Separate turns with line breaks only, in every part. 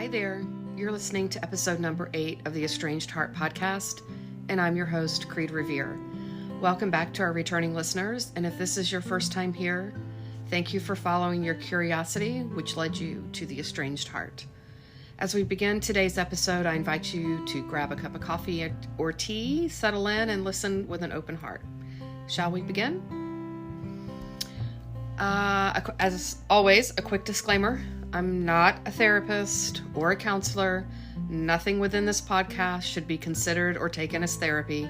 Hi there. You're listening to episode number 8 of the Estranged Heart podcast, and I'm your host, Creed Revere. Welcome back to our returning listeners, and if this is your first time here, thank you for following your curiosity, which led you to the Estranged Heart. As we begin today's episode, I invite you to grab a cup of coffee or tea, settle in, and listen with an open heart. Shall we begin? As always, a quick disclaimer. I'm not a therapist or a counselor. Nothing within this podcast should be considered or taken as therapy.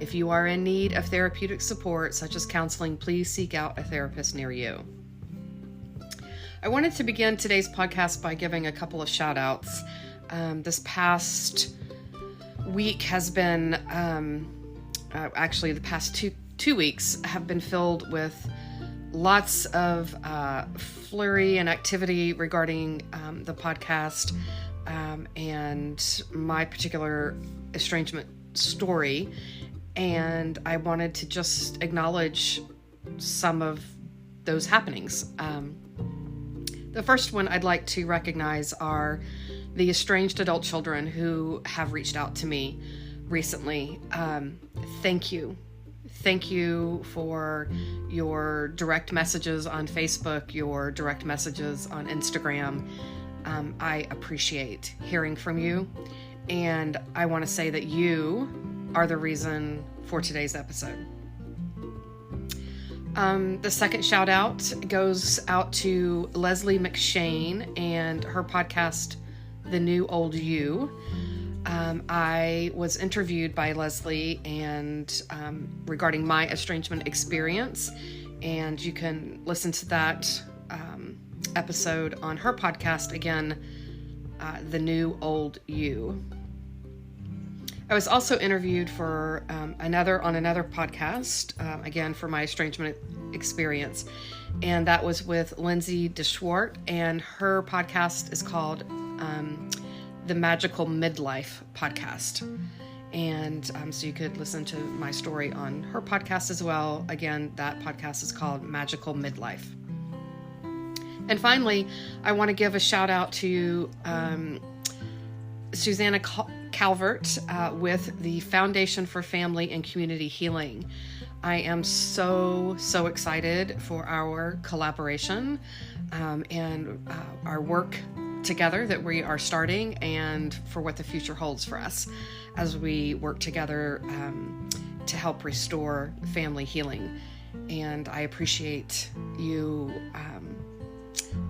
If you are in need of therapeutic support, such as counseling, please seek out a therapist near you. I wanted to begin today's podcast by giving a couple of shout outs. This past week has been, actually the past two weeks have been filled with lots of flurry and activity regarding the podcast and my particular estrangement story. And I wanted to just acknowledge some of those happenings. The first one I'd like to recognize are the estranged adult children who have reached out to me recently. Thank you. Thank you for your direct messages on Facebook, your direct messages on Instagram. I appreciate hearing from you, and I want to say that you are the reason for today's episode. The second shout out goes out to Leslie McShane and her podcast, The New Old You. I was interviewed by Leslie and regarding my estrangement experience, and you can listen to that episode on her podcast again, The New Old You. I was also interviewed for another podcast, again for my estrangement experience, and that was with Lindsay DeSchwart, and her podcast is called the Magical Midlife podcast. And so you could listen to my story on her podcast as well. Again, that podcast is called Magical Midlife. And finally, I want to give a shout out to Susanna Calvert with the Foundation for Family and Community Healing. I am so excited for our collaboration and our work together that we are starting, and for what the future holds for us as we work together to help restore family healing. And I appreciate you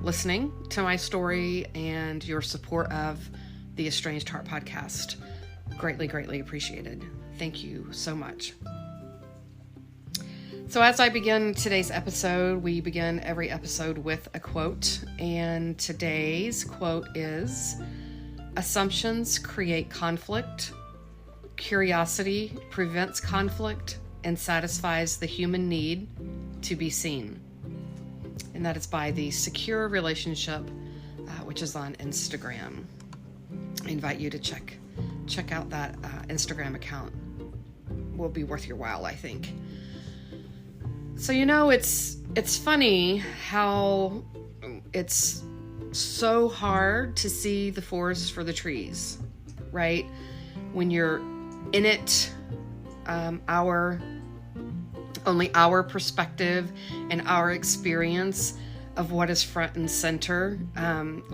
listening to my story and your support of the Estranged Heart podcast. Greatly appreciated. Thank you so much. So as I begin today's episode, we begin every episode with a quote, and today's quote is, "Assumptions create conflict. Curiosity prevents conflict and satisfies the human need to be seen." And that is by The Secure Relationship, which is on Instagram. I invite you to check out that Instagram account. Will be worth your while, I think. So, it's funny how it's so hard to see the forest for the trees, right? When you're in it, only our perspective and our experience of what is front and center,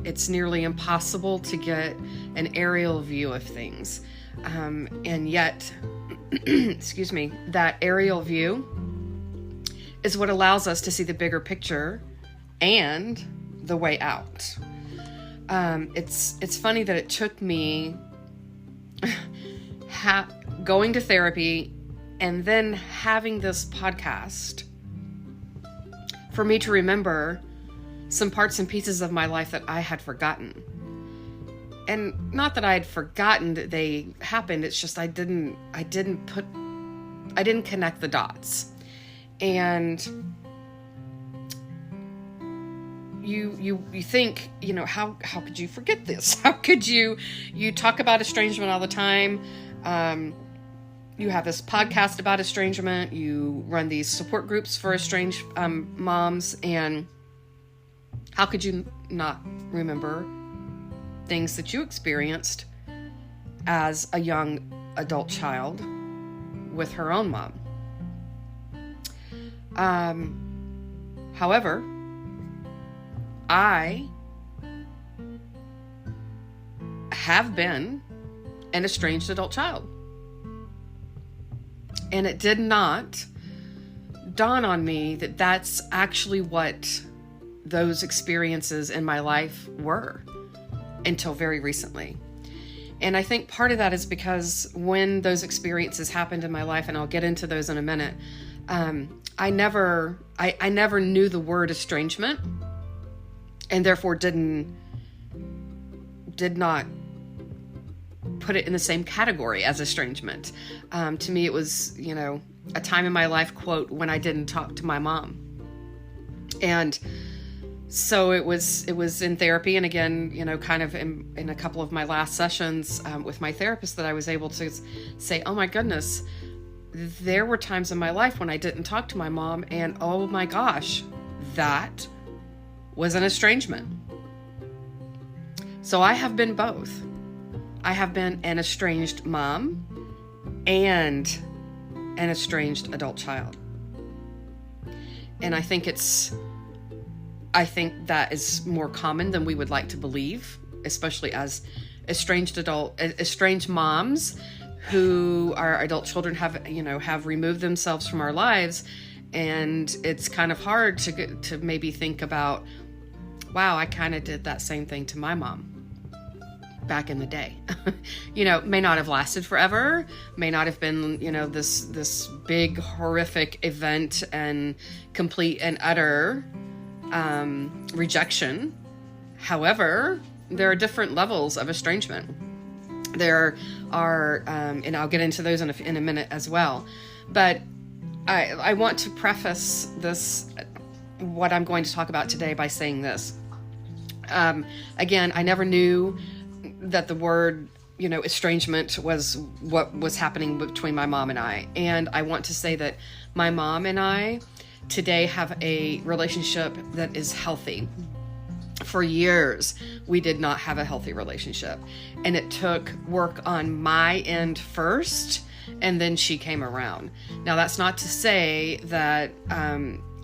it's nearly impossible to get an aerial view of things. And yet, excuse me, that aerial view is what allows us to see the bigger picture and the way out. It's funny that it took me going to therapy and then having this podcast for me to remember some parts and pieces of my life that I had forgotten. And not that I had forgotten that they happened, it's just I didn't connect the dots. And you think, how could you forget this? How could you talk about estrangement all the time? You have this podcast about estrangement. You run these support groups for estranged moms. And how could you not remember things that you experienced as a young adult child with her own mom. However, I have been an estranged adult child. And it did not dawn on me that that's actually what those experiences in my life were until very recently. And I think part of that is because when those experiences happened in my life, and I'll get into those in a minute, I never knew the word estrangement, and therefore did not put it in the same category as estrangement. To me, it was, a time in my life, quote, when I didn't talk to my mom. And so it was in therapy, and again, kind of in a couple of my last sessions with my therapist, that I was able to say, oh my goodness, there were times in my life when I didn't talk to my mom, and oh my gosh, that was an estrangement. So I have been both. I have been an estranged mom and an estranged adult child. And I think that is more common than we would like to believe, especially as estranged moms who our adult children have removed themselves from our lives. And it's kind of hard to maybe think about, wow, I kind of did that same thing to my mom back in the day. May not have lasted forever, may not have been, this big horrific event and complete and utter rejection. However, there are different levels of estrangement. There are, and I'll get into those in a minute as well. But I want to preface what I'm going to talk about today, by saying this. Again, I never knew that the word, estrangement was what was happening between my mom and I. And I want to say that my mom and I today have a relationship that is healthy. For years, we did not have a healthy relationship. And it took work on my end first, and then she came around. Now, that's not to say that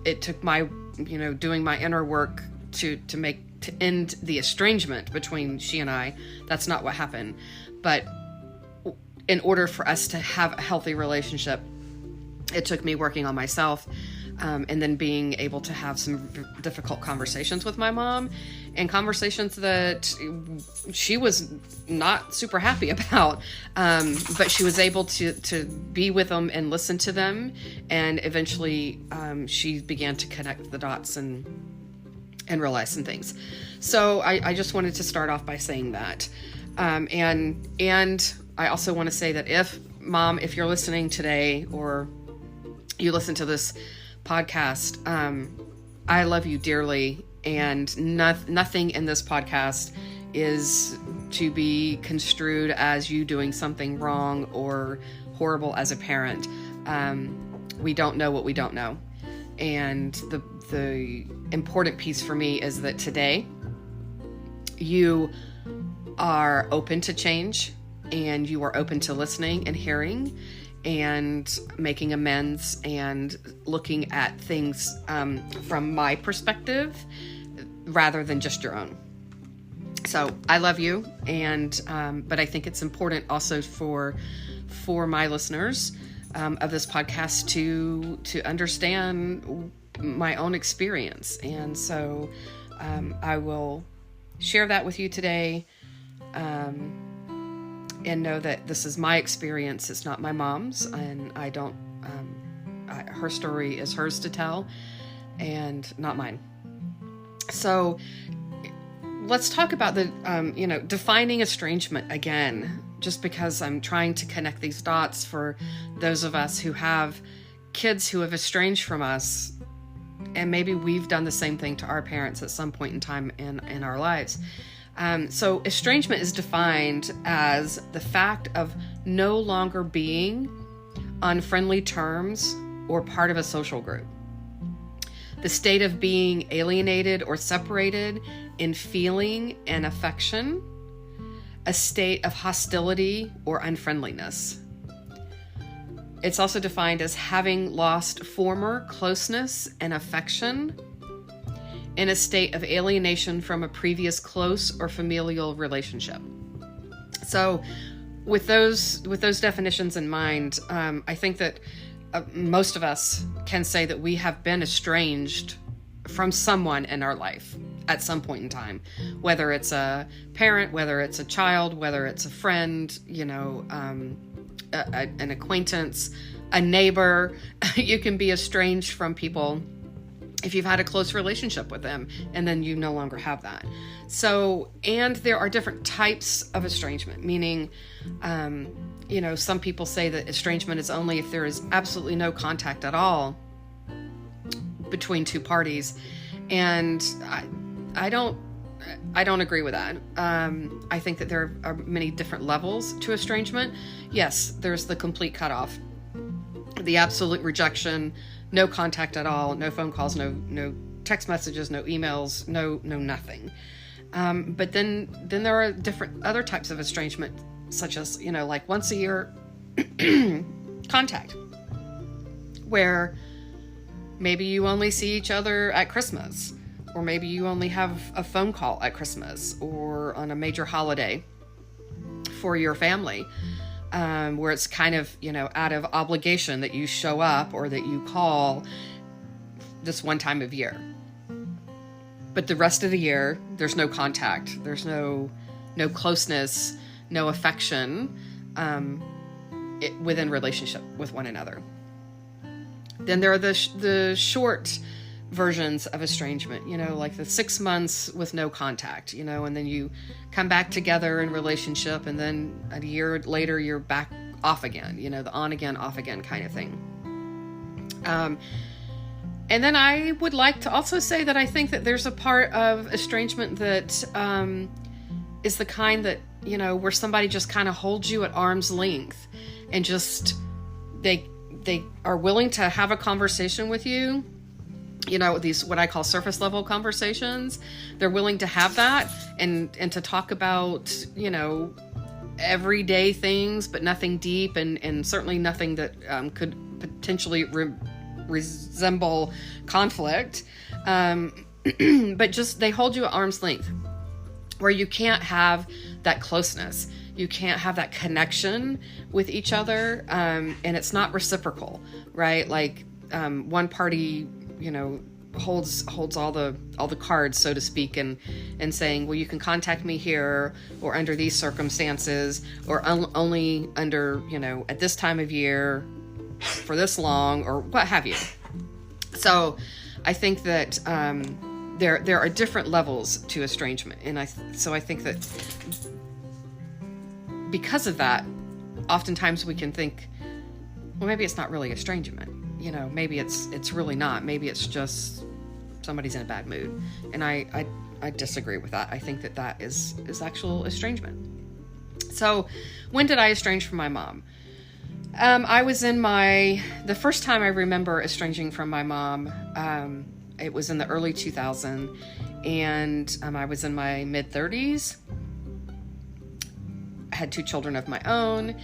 it took my, doing my inner work to end the estrangement between she and I. That's not what happened. But in order for us to have a healthy relationship, it took me working on myself, and then being able to have some difficult conversations with my mom, and conversations that she was not super happy about. But she was able to be with them and listen to them. And eventually she began to connect the dots and realize some things. So I just wanted to start off by saying that. And I also want to say that if you're listening today, or you listen to this podcast, I love you dearly, and nothing in this podcast is to be construed as you doing something wrong or horrible as a parent. We don't know what we don't know. And the important piece for me is that today you are open to change, and you are open to listening and hearing and making amends and looking at things from my perspective rather than just your own. So I love you, and but I think it's important also for my listeners of this podcast to understand my own experience. And so I will share that with you today, and know that this is my experience. It's not my mom's, and I don't, her story is hers to tell and not mine. So let's talk about the, defining estrangement again, just because I'm trying to connect these dots for those of us who have kids who have estranged from us, and maybe we've done the same thing to our parents at some point in time in our lives. So estrangement is defined as the fact of no longer being on friendly terms or part of a social group. The state of being alienated or separated in feeling and affection a state of hostility or unfriendliness. It's also defined as having lost former closeness and affection in a state of alienation from a previous close or familial relationship. So with those definitions in mind, I think that most of us can say that we have been estranged from someone in our life at some point in time, whether it's a parent, whether it's a child, whether it's a friend, an acquaintance, a neighbor. You can be estranged from people if you've had a close relationship with them, and then you no longer have that. So, and there are different types of estrangement, meaning, some people say that estrangement is only if there is absolutely no contact at all between two parties. And I don't agree with that. I think that there are many different levels to estrangement. Yes, there's the complete cutoff, the absolute rejection, no contact at all, no phone calls, no text messages, no emails, no nothing. But then there are different other types of estrangement, such as, like once a year contact, where maybe you only see each other at Christmas, or maybe you only have a phone call at Christmas or on a major holiday for your family, where it's kind of, out of obligation that you show up or that you call this one time of year. But the rest of the year, there's no contact. There's no closeness, no affection within relationship with one another. Then there are the short versions of estrangement, like the 6 months with no contact, and then you come back together in relationship, and then a year later you're back off again, the on again, off again kind of thing. And then I would like to also say that I think that there's a part of estrangement that is the kind that, where somebody just kind of holds you at arm's length and just, they are willing to have a conversation with you, these, what I call surface level conversations. They're willing to have that and to talk about, everyday things, but nothing deep and certainly nothing that could potentially resemble conflict. But just, they hold you at arm's length where you can't have that closeness. You can't have that connection with each other. And it's not reciprocal, right? Like, one party, holds all the cards, so to speak, and saying, well, you can contact me here or under these circumstances, or only under, at this time of year for this long, or what have you. So I think that there are different levels to estrangement. And so I think that because of that, oftentimes we can think, well, maybe it's not really estrangement. Maybe it's really not. Maybe it's just somebody's in a bad mood. And I disagree with that. I think that is actual estrangement. So when did I estrange from my mom? I was in the first time I remember estranging from my mom, it was in the early 2000s, and I was in my mid-30s. I had 2 children of my own,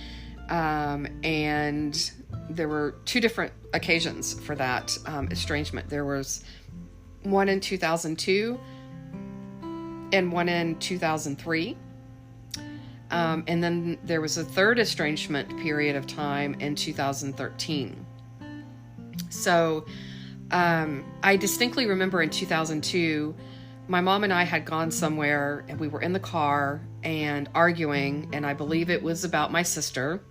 and there were 2 different occasions for that estrangement. There was one in 2002 and one in 2003. And then there was a third estrangement period of time in 2013. So I distinctly remember in 2002, my mom and I had gone somewhere, and we were in the car and arguing, and I believe it was about my sister,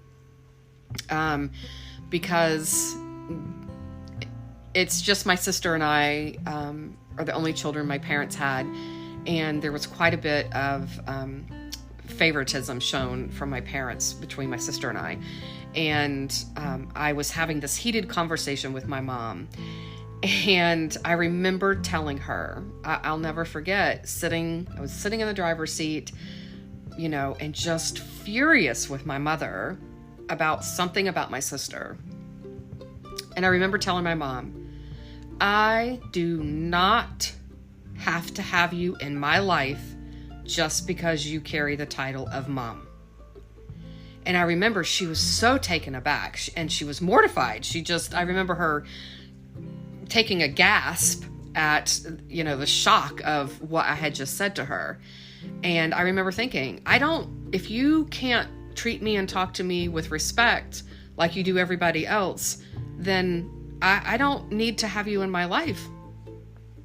because it's just my sister and I are the only children my parents had, and there was quite a bit of favoritism shown from my parents between my sister and I. And I was having this heated conversation with my mom, and I remember telling her, I'll never forget, I was sitting in the driver's seat, and just furious with my mother about something about my sister. And I remember telling my mom, I do not have to have you in my life just because you carry the title of mom. And I remember she was so taken aback and she was mortified. I remember her taking a gasp at, the shock of what I had just said to her. And I remember thinking, if you can't treat me and talk to me with respect like you do everybody else, then I don't need to have you in my life.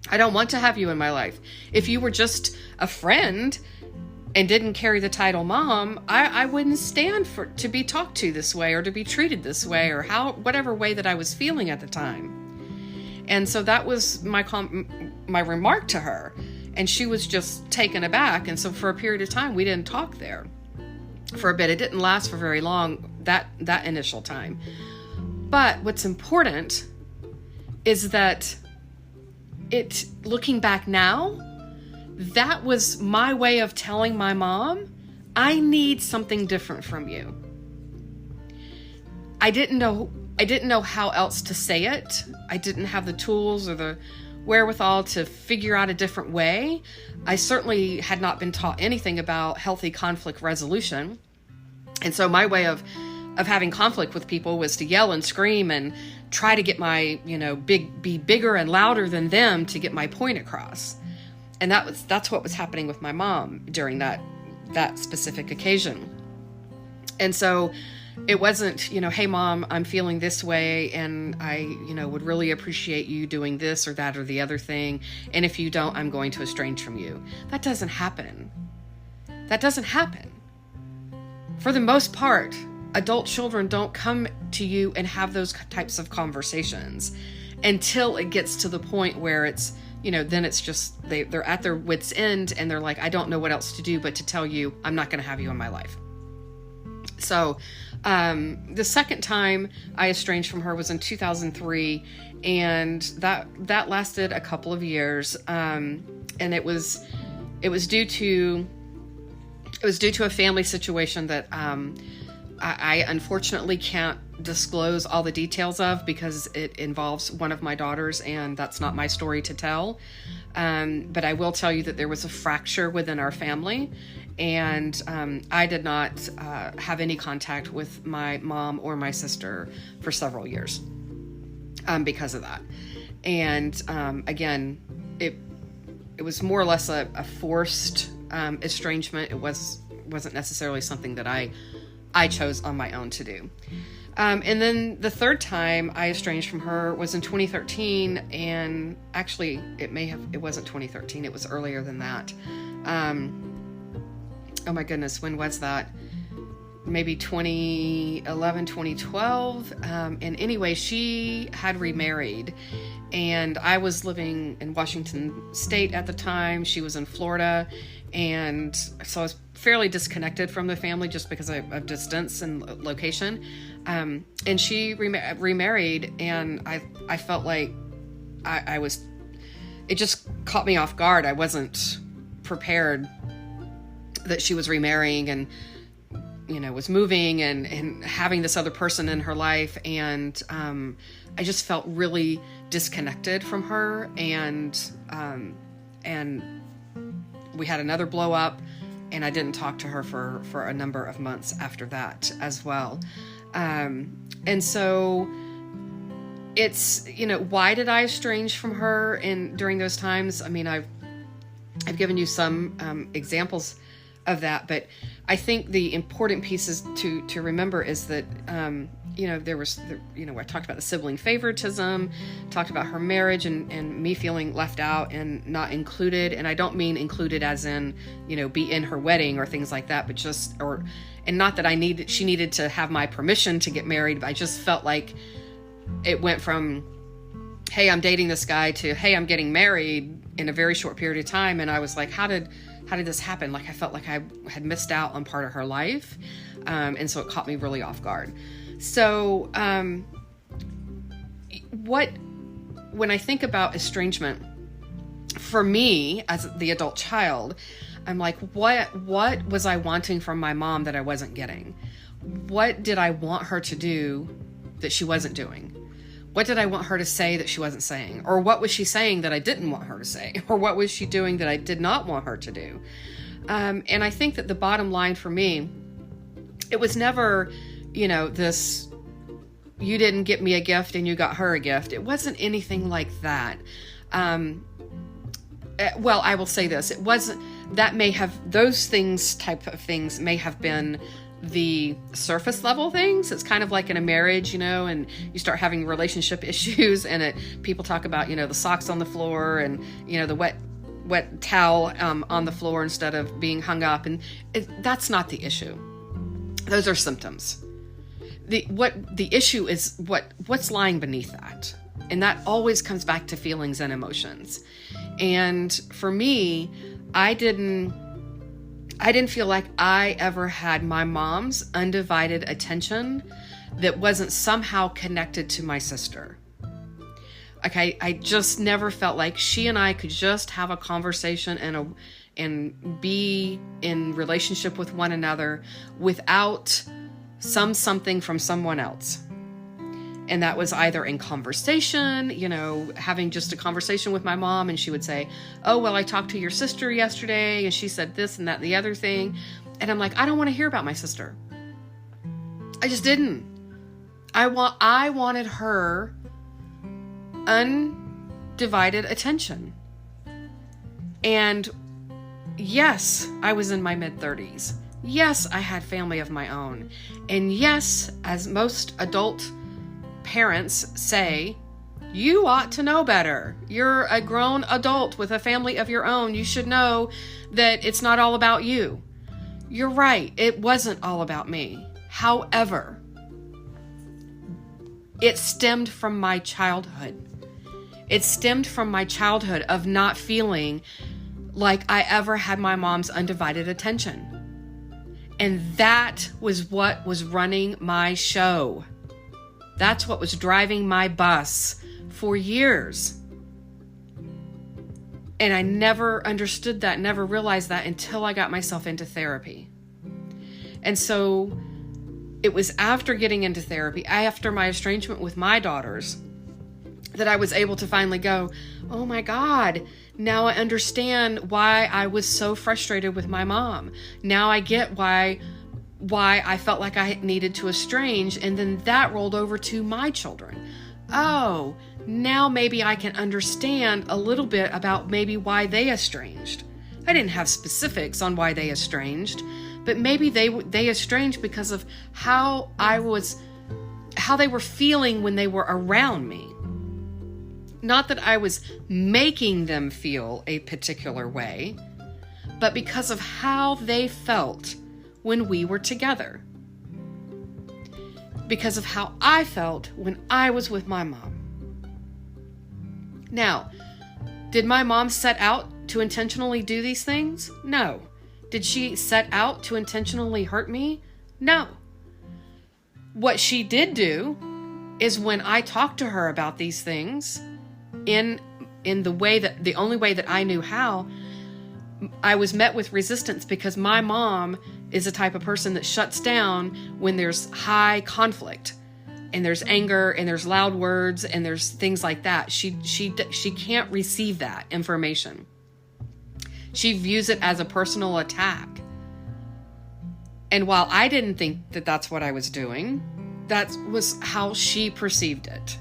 I don't want to have you in my life. If you were just a friend and didn't carry the title mom, I wouldn't stand to be talked to this way or to be treated this way or whatever way that I was feeling at the time. And so that was my remark to her. And she was just taken aback. And so for a period of time, we didn't talk there for a bit. It didn't last for very long, that initial time. But what's important is that looking back now, that was my way of telling my mom, I need something different from you. I didn't know how else to say it. I didn't have the tools or the wherewithal to figure out a different way. I certainly had not been taught anything about healthy conflict resolution. And so my way of having conflict with people was to yell and scream and try to get my, be bigger and louder than them to get my point across. And that's what was happening with my mom during that specific occasion. And so it wasn't, hey mom, I'm feeling this way and I, would really appreciate you doing this or that or the other thing. And if you don't, I'm going to estrange from you. That doesn't happen. For the most part, adult children don't come to you and have those types of conversations until it gets to the point where it's, then it's just, they're at their wits' end and they're like, I don't know what else to do but to tell you I'm not going to have you in my life. So the second time I estranged from her was in 2003, and that lasted a couple of years. And it was due to a family situation that I unfortunately can't disclose all the details of because it involves one of my daughters, and that's not my story to tell. But I will tell you that there was a fracture within our family, and I did not have any contact with my mom or my sister for several years because of that. And again, it was more or less a forced estrangement. It wasn't necessarily something that I chose on my own to do. And then the third time I estranged from her was in 2013, and actually it wasn't 2013, it was earlier than that. Oh my goodness, when was that? Maybe 2011, 2012. And anyway, she had remarried, and I was living in Washington State at the time. She was in Florida, and so I was fairly disconnected from the family just because of distance and location. And she remarried, and I felt like it just caught me off guard. I wasn't prepared that she was remarrying and, was moving and having this other person in her life. And I just felt really disconnected from her. And we had another blow up, and I didn't talk to her for a number of months after that as well. And so it's, why did I estrange from her during those times? I mean, I've given you some examples of that, but I think the important pieces to remember is that, there was, I talked about the sibling favoritism, talked about her marriage and me feeling left out and not included. And I don't mean included as in, be in her wedding or things like that, but and not that she needed to have my permission to get married. But I just felt like it went from, hey, I'm dating this guy to, hey, I'm getting married in a very short period of time. And I was like, how did this happen? Like, I felt like I had missed out on part of her life. And so it caught me really off guard. So, when I think about estrangement, for me as the adult child, I'm like, what was I wanting from my mom that I wasn't getting? What did I want her to do that she wasn't doing? What did I want her to say that she wasn't saying? Or what was she saying that I didn't want her to say? Or what was she doing that I did not want her to do? And I think that the bottom line for me, it was never, this, you didn't get me a gift and you got her a gift. It wasn't anything like that. Well, I will say this, it wasn't, that may have, those things, type of things may have been the surface level things. It's kind of like in a marriage, and you start having relationship issues, and people talk about, the socks on the floor and, the wet towel on the floor instead of being hung up. And that's not the issue. Those are symptoms. The issue is what's lying beneath that. And that always comes back to feelings and emotions. And for me, I didn't feel like I ever had my mom's undivided attention that wasn't somehow connected to my sister. Like I just never felt like she and I could just have a conversation and be in relationship with one another without something from someone else. And that was either in conversation, having just a conversation with my mom, and she would say, oh, well, I talked to your sister yesterday and she said this and that and the other thing. And I'm like, I don't want to hear about my sister. I just didn't. I wanted her undivided attention. And yes, I was in my mid-30s. Yes, I had family of my own. And yes, as most adult parents say, you ought to know better. You're a grown adult with a family of your own. You should know that it's not all about you. You're right. It wasn't all about me. However, it stemmed from my childhood. It stemmed from my childhood of not feeling like I ever had my mom's undivided attention. And that was what was running my show. That's what was driving my bus for years. And I never understood that, never realized that until I got myself into therapy. And so it was after getting into therapy, after my estrangement with my daughters, that I was able to finally go, oh my God, now I understand why I was so frustrated with my mom. Now I get why I felt like I needed to estrange, and then that rolled over to my children. Oh, now maybe I can understand a little bit about maybe why they estranged. I didn't have specifics on why they estranged, but maybe they estranged because of how they were feeling when they were around me. Not that I was making them feel a particular way, but because of how they felt when we were together. Because of how I felt when I was with my mom. Now, did my mom set out to intentionally do these things? No. Did she set out to intentionally hurt me? No. What she did do is when I talked to her about these things in the only way that I knew how, I was met with resistance because my mom is the type of person that shuts down when there's high conflict and there's anger and there's loud words and there's things like that. She can't receive that information. She views it as a personal attack. And while I didn't think that that's what I was doing, that was how she perceived it.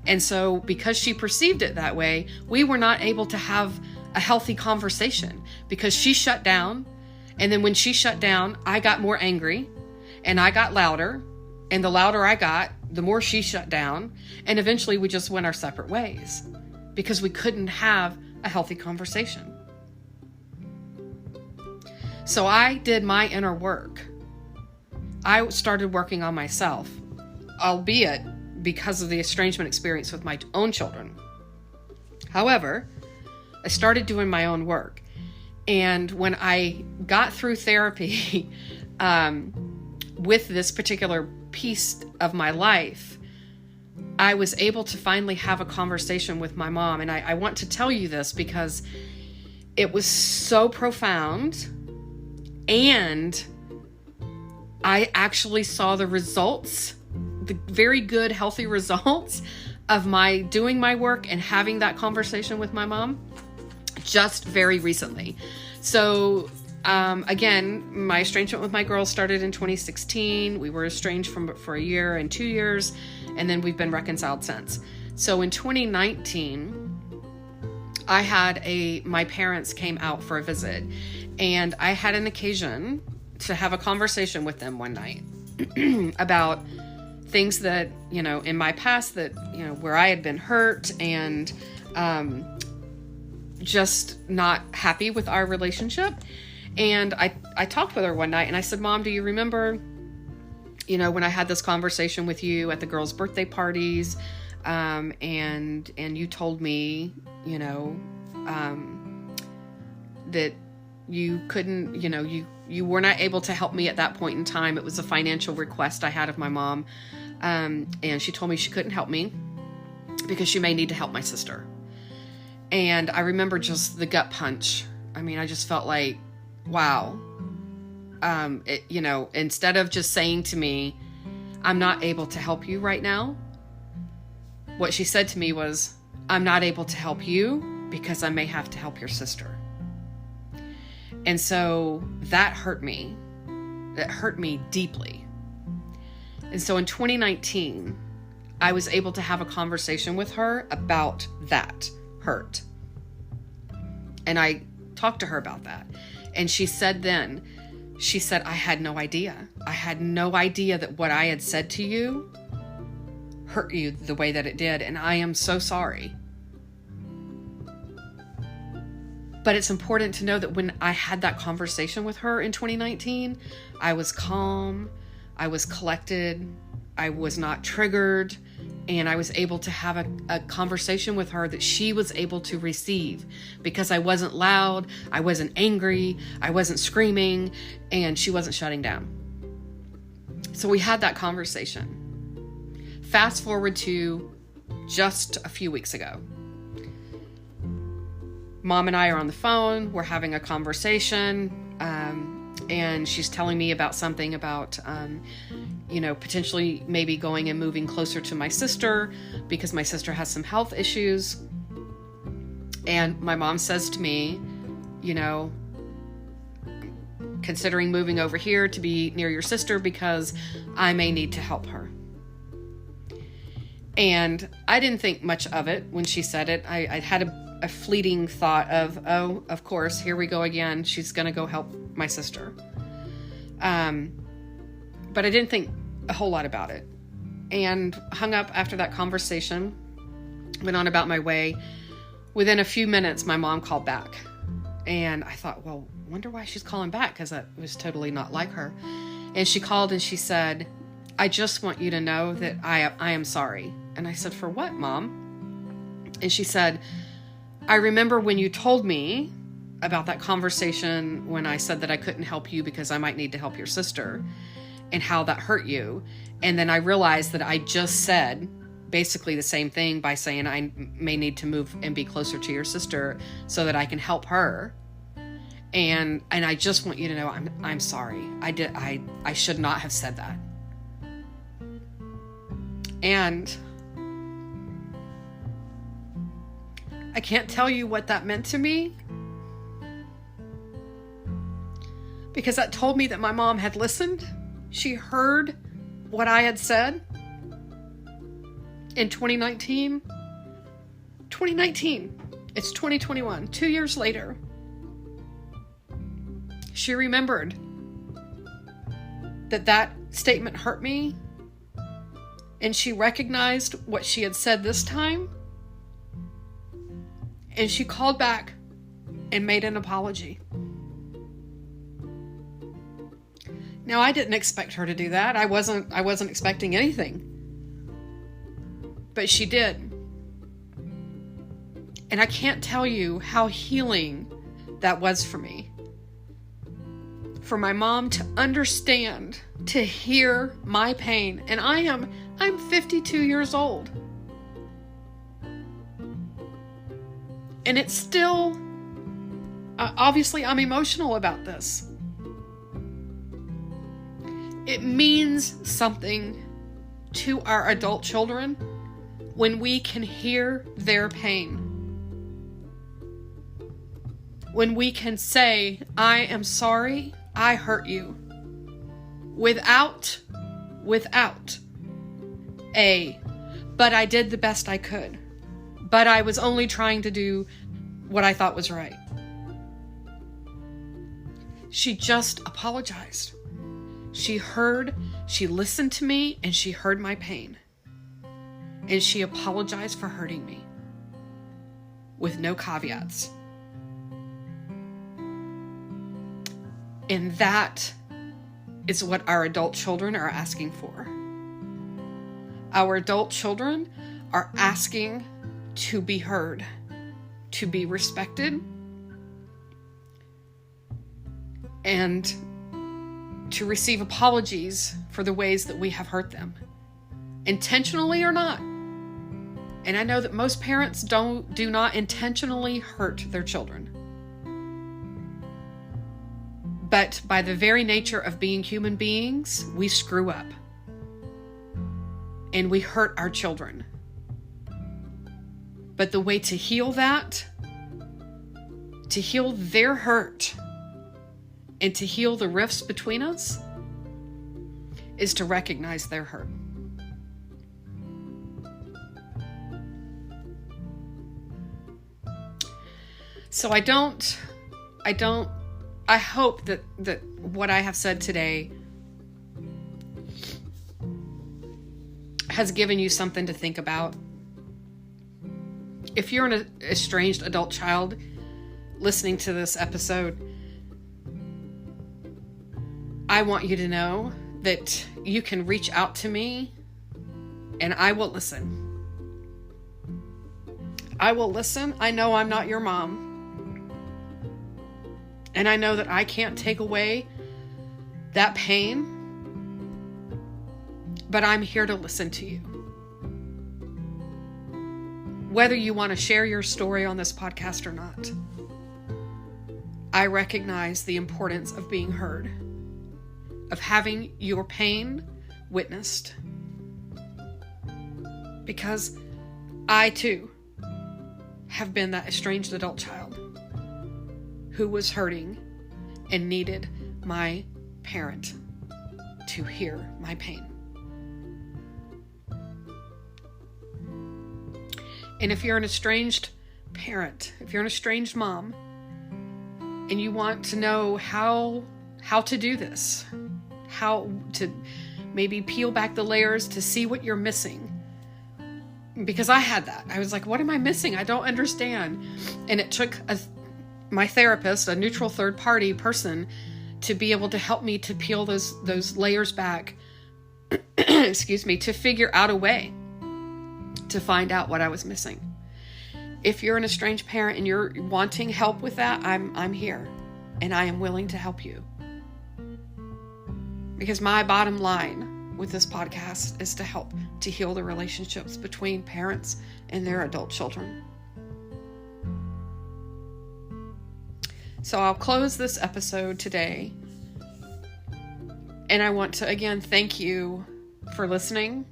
And so because she perceived it that way, we were not able to have a healthy conversation because she shut down. And then when she shut down, I got more angry and I got louder. And the louder I got, the more she shut down. And eventually we just went our separate ways because we couldn't have a healthy conversation. So I did my inner work. I started working on myself, albeit because of the estrangement experience with my own children. However, I started doing my own work. And when I got through therapy with this particular piece of my life, I was able to finally have a conversation with my mom. And I want to tell you this because it was so profound. And I actually saw the results, the very good, healthy results of my doing my work and having that conversation with my mom just very recently. So Again, my estrangement with my girl started in 2016. We were estranged for a year and 2 years, and then we've been reconciled since. So in 2019, my parents came out for a visit, and I had an occasion to have a conversation with them one night about things that, in my past that, where I had been hurt and just not happy with our relationship. And I talked with her one night and I said, Mom, do you remember, when I had this conversation with you at the girls' birthday parties, and you told me, that you couldn't, you were not able to help me at that point in time. It was a financial request I had of my mom. And she told me she couldn't help me because she may need to help my sister. And I remember just the gut punch. I mean, I just felt like, wow. Instead of just saying to me, I'm not able to help you right now, what she said to me was, I'm not able to help you because I may have to help your sister. And so that hurt me. That hurt me deeply. And so in 2019, I was able to have a conversation with her about that hurt. And I talked to her about that. And she said, I had no idea. I had no idea that what I had said to you hurt you the way that it did. And I am so sorry. But it's important to know that when I had that conversation with her in 2019, I was calm, I was collected, I was not triggered, and I was able to have a conversation with her that she was able to receive because I wasn't loud, I wasn't angry, I wasn't screaming, and she wasn't shutting down. So we had that conversation. Fast forward to just a few weeks ago. Mom and I are on the phone, we're having a conversation, and she's telling me about something about, potentially maybe going and moving closer to my sister because my sister has some health issues. And my mom says to me, considering moving over here to be near your sister because I may need to help her. And I didn't think much of it when she said it. I had a fleeting thought of, oh, of course, here we go again. She's going to go help my sister. But I didn't think a whole lot about it. And hung up after that conversation, went on about my way. Within a few minutes, my mom called back. And I thought, well, wonder why she's calling back, because that was totally not like her. And she called and she said, I just want you to know that I am sorry. And I said, for what, Mom? And she said, I remember when you told me about that conversation when I said that I couldn't help you because I might need to help your sister and how that hurt you. And then I realized that I just said basically the same thing by saying I may need to move and be closer to your sister so that I can help her. And I just want you to know I'm sorry. I should not have said that. And I can't tell you what that meant to me, because that told me that my mom had listened. She heard what I had said in 2019. 2019. It's 2021. 2 years later. She remembered that statement hurt me, and she recognized what she had said this time. And she called back and made an apology. Now, I didn't expect her to do that. I wasn't expecting anything. But she did. And I can't tell you how healing that was for me. For my mom to understand, to hear my pain. And I'm 52 years old. And it's still, obviously I'm emotional about this. It means something to our adult children when we can hear their pain. when we can say, I am sorry, I hurt you, without but I did the best I could, but I was only trying to do what I thought was right. She just apologized. She listened to me, and she heard my pain. And she apologized for hurting me with no caveats. And that is what our adult children are asking for. Our adult children are asking to be heard, to be respected, and to receive apologies for the ways that we have hurt them, intentionally or not. And I know that most parents do not intentionally hurt their children. But by the very nature of being human beings, we screw up. And we hurt our children. But the way to heal that, to heal their hurt, and to heal the rifts between us, is to recognize their hurt. So I hope that what I have said today has given you something to think about. If you're an estranged adult child listening to this episode, I want you to know that you can reach out to me and I will listen. I will listen. I know I'm not your mom. And I know that I can't take away that pain, but I'm here to listen to you. Whether you want to share your story on this podcast or not, I recognize the importance of being heard, of having your pain witnessed. Because I too have been that estranged adult child who was hurting and needed my parent to hear my pain. And if you're an estranged parent, if you're an estranged mom, and you want to know how to do this, how to maybe peel back the layers to see what you're missing, because I had that. I was like, what am I missing? I don't understand. And it took my therapist, a neutral third-party person, to be able to help me to peel those layers back, excuse me, to figure out a way to find out what I was missing. If you're an estranged parent and you're wanting help with that, I'm here, and I am willing to help you. Because my bottom line with this podcast is to help to heal the relationships between parents and their adult children. So I'll close this episode today. And I want to, again, thank you for listening.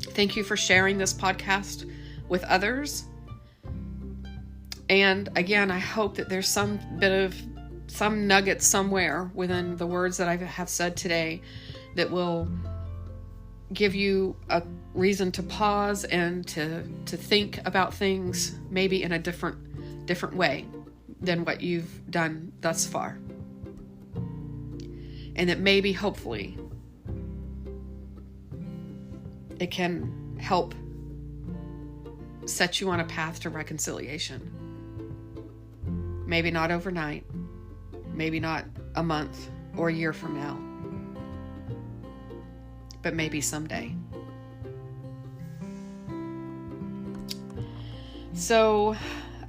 Thank you for sharing this podcast with others. And again, I hope that there's some nugget somewhere within the words that I have said today that will give you a reason to pause and to think about things maybe in a different way than what you've done thus far. And that maybe, hopefully, it can help set you on a path to reconciliation. Maybe not overnight, maybe not a month or a year from now, but maybe someday. So,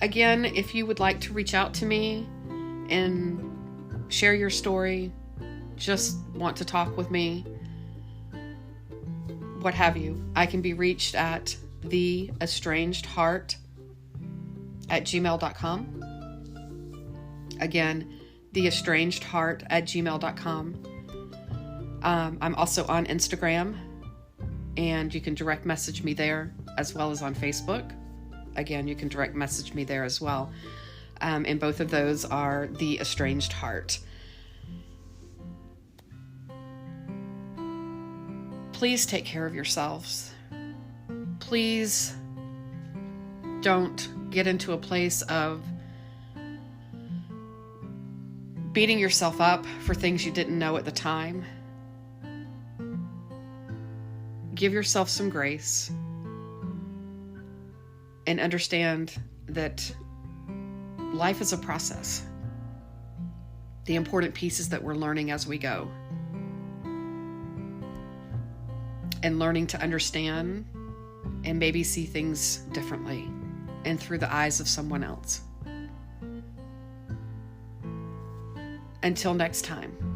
again, if you would like to reach out to me and share your story, just want to talk with me, what have you, I can be reached at theestrangedheart@gmail.com. Again, theestrangedheart@gmail.com. I'm also on Instagram, and you can direct message me there, as well as on Facebook. Again, you can direct message me there as well. And both of those are the estranged heart. Please take care of yourselves. Please don't get into a place of beating yourself up for things you didn't know at the time. Give yourself some grace and understand that life is a process. The important pieces that we're learning as we go. And learning to understand and maybe see things differently and through the eyes of someone else. Until next time.